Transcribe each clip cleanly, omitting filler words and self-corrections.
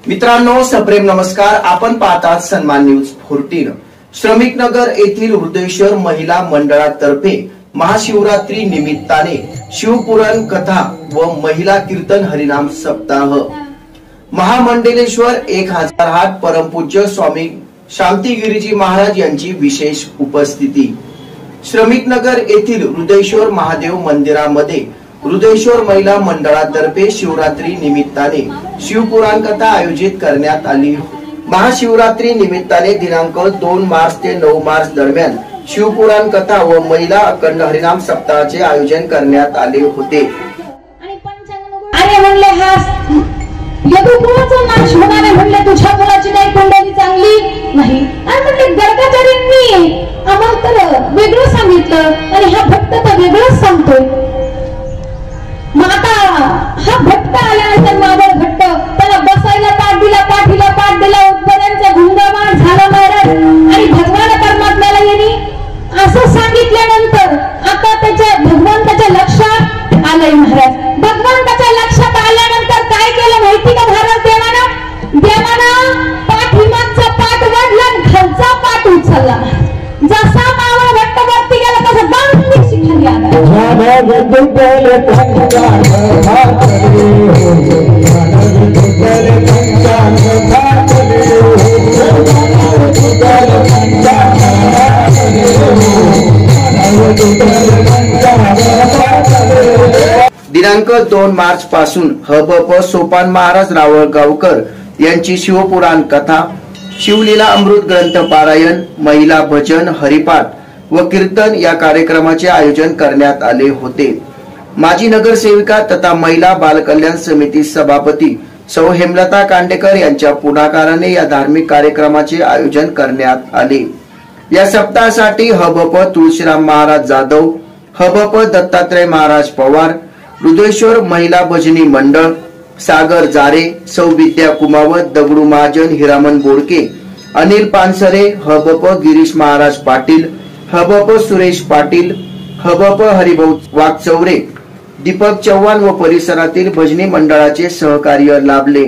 मित्रांनो, सप्रेम नमस्कार। आपण पाहतात सन्मान न्यूज 14। श्रमिक नगर येथील हृदयेश्वर महिला मंडळातर्फे महाशिवरात्री निमित्ताने शिवपुराण कथा व महिला कीर्तन हरिनाम सप्ताह। महामंडलेश्वर 1000 हात परमपूज्य स्वामी शांतिगिरीजी महाराज यांची विशेष उपस्थिती। श्रमिक नगर येथील हृदयेश्वर महादेव मंदिरामध्ये हृदयेश्वर महिला मंडळातर्फे शिवरात्री निमित्ताने शिवपुराण कथा आयोजित करण्यात आली। महाशिवरात्री निमित्ताने दिनांक 2 मार्च ते 9 मार्च दरम्यान शिवपुराण कथा व महिला अखंड हरिनाम सप्ताहाचे आयोजन करण्यात आले होते। आणि म्हणले हा यदुकुळाचा नाश होणारे म्हणले तुझ्या मुलाची काही कुंडली चांगली नाही आणि म्हणले गर्गाचार्यांनी आम्हाला तर वेगळं सांगितलं आणि हा भक्त तर वेगळंच सांगतोय। माता हा भट्ट आल्यानंतर मावळ भट्ट त्याला बसायला पाठ दिला, पाठीला पाठ दिला, उत्पन्नाचा गुंगामार झाला महाराज आणि भगवान परमात्म्याला यांनी असं सांगितल्यानंतर आता त्याच्या भगवंताच्या लक्षात आलंय महाराज। भगवंताच्या लक्षात आल्यानंतर काय केलं माहिती का महाराज? देवानं पाठीमागचा पाठ वाढला, खालचा पाठ उचलला। जसा मावळ भट्ट वरती गेला तसा दांडी खाली आला। दिनांक 2 मार्च पासून हबप सोपान महाराज रावळगावकर यांची शिवपुराण कथा, शिवलीला अमृत ग्रंथ पारायण, महिला भजन, हरिपाठ व कीर्तन या कार्यक्रमाचे आयोजन करण्यात आले होते। माजी नगरसेविका तथा महिला बाल कल्याण समिती सभापती सौ हेमलता कांडेकर यांच्या पुढाकाराने या धार्मिक कार्यक्रमाचे आयोजन करण्यात आले। या सप्ताहासाठी हबप तुळशीराम महाराज जाधव, हबप दत्तात्रय महाराज पवार, हृदयेश्वर महिला भजनी मंडळ, सागर जारे, सौ विद्या कुमावत, दगडू महाजन, हिरामन बोडके, अनिल पानसरे, हबप गिरीश महाराज पाटील, हबप सुरेश पाटील, हबप हरिभाऊ वाघचौरे, दीपक चव्हाण व परिसरातील भजनी मंडळाचे सहकार्य लाभले।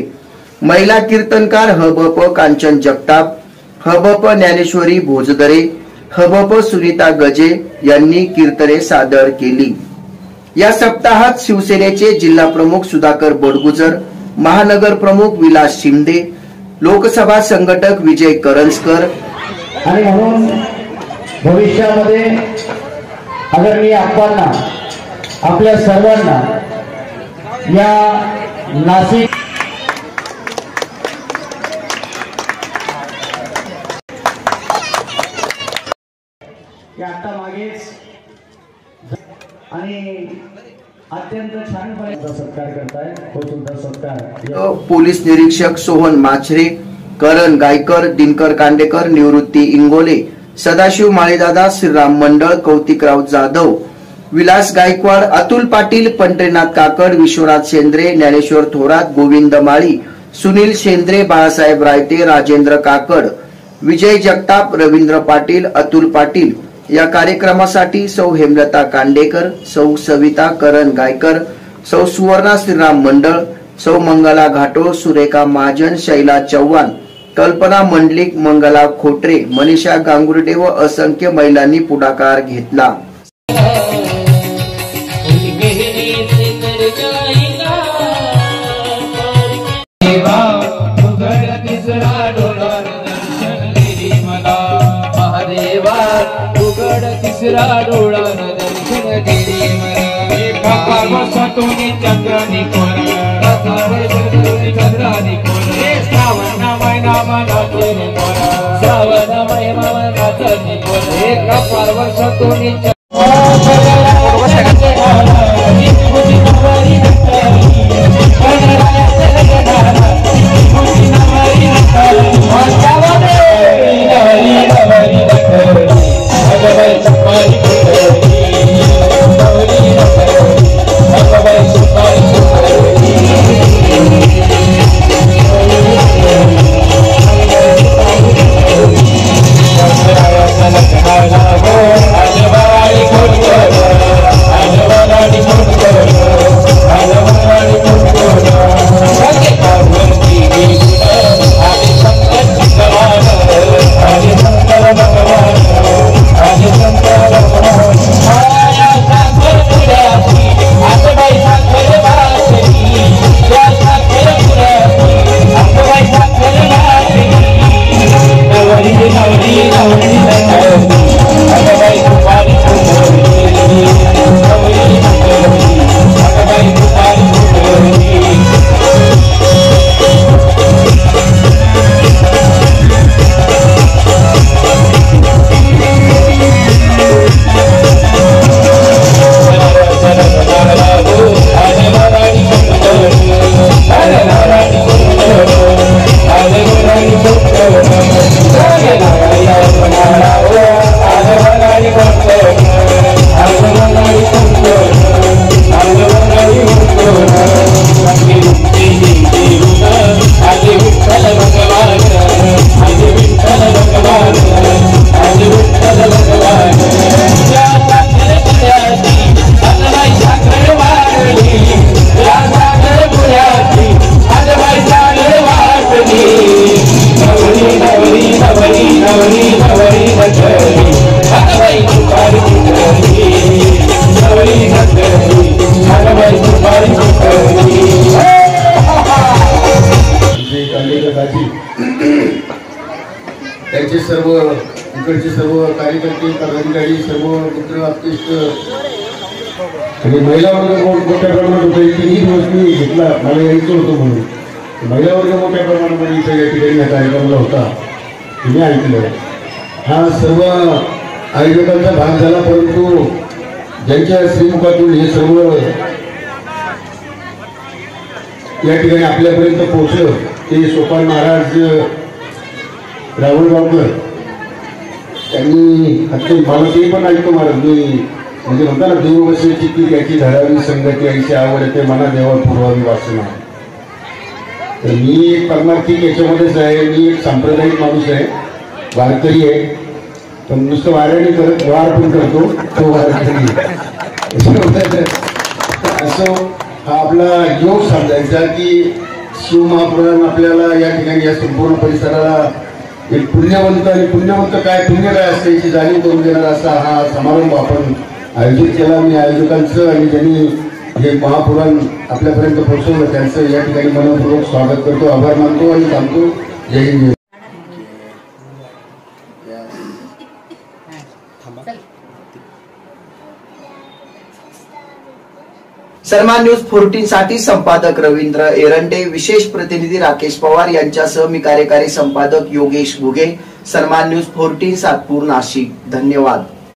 महिला कीर्तनकार हबप कांचन जगताप, हबप ज्ञानेश्वरी भोजदरे, हबप सुनीता गजे यांनी कीर्तने सादर केली। या सप्ताहात शिवसेनेचे जिल्हा प्रमुख सुधाकर बडगुजर, महानगर प्रमुख विलास शिंदे, लोकसभा संघटक विजय करंजकर आणि म्हणून भविष्यामध्ये आदरणीय आप्पांना, आपल्या सर्वांना या नाशिक आता मागेच आणि अत्यंत छानपणे सत्कार करताय। हो सुद्धा सत्कार पोलीस निरीक्षक सोहन माछरे, करण गायकर, दिनकर कांडेकर, निवृत्ती इंगोले, सदाशिव माळेदादा, श्रीराम मंडळ, कौतिकराव जाधव, विलास गायकवाड, अतुल पाटील, पंढरीनाथ काकड, विश्वनाथ शेंद्रे, ज्ञानेश्वर थोरात, गोविंद माळी, सुनील शेंद्रे, बाळासाहेब रायते, राजेंद्र काकड, विजय जगताप, रवींद्र पाटील, अतुल पाटील या कार्यक्रमासाठी सौ हेमलता कांडेकर, सौ सविता करण गायकर, सौ सुवर्णा श्रीराम मंडळ, सौ मंगला घाटो, सुरेखा महाजन, शैला चव्हाण, कल्पना मंडलिक, मंगला खोटरे, मनीषा गांगुर्डे व असंख्य महिलांनी पुढाकार घेतला। तिसरा डोळा दर्शन गिरी मला पार्वसातून चंद्रानी कोरा चंद्रानी कोरा श्रावण महिना मनाचे कोरा श्रावण महिना मनाचे कोरा एका पार्वसातून Bye. त्यांचे सर्व इकडचे सर्व कार्यकर्ते पदाधिकारी सर्व मित्र आप्तेष्ट आणि महिला वर्ग मोठ्या प्रमाणात होता. 3 दिवस मी घेतला, मला यायचं होतं म्हणून. महिला वर्ग मोठ्या प्रमाणामध्ये इथं या ठिकाणी या कार्यक्रमाला होता, तुम्ही ऐकलं. हा सर्व आयोजकांचा भाग झाला, परंतु ज्यांच्या श्रीमुखातून हे सर्व या ठिकाणी आपल्यापर्यंत पोहोचलं ते सोपान महाराज रावळगावकर त्यांनी अत्यंत मला ते पण ऐकतो महाराज मी म्हणजे म्हणता ना देव बसायची की त्याची धडावी संगती आईची आवड ते मना देवा पूर्वावी वाचना. तर मी एक परमार्थिक याच्यामध्येच आहे, मी एक सांप्रदायिक माणूस आहे, वारकरी आहे, पण नुसतं वाऱ्याने करत वार पण करतो तो वारकरी. असं हा आपला योग समजायचा की शिवमहापुराण आपल्याला या ठिकाणी या संपूर्ण परिसराला एक पुण्यवंत आणि पुण्यवंत काय पुण्य काय असते याची जाणीव करून देणारा असा हा समारंभ आपण आयोजित केला. मी आयोजकांचं आणि ज्यांनी हे महापुराण आपल्यापर्यंत पोहोचवलं त्यांचं या ठिकाणी मनपूर्वक स्वागत करतो, आभार मानतो आणि सांगतो जय हिंद. सन्मान न्यूज 14 साठी संपादक रवींद्र एरंडे, विशेष प्रतिनिधी राकेश पवार यांच्यासह मी कार्यकारी संपादक योगेश घुगे. सन्मान न्यूज 14 सातपूर नाशिक. धन्यवाद.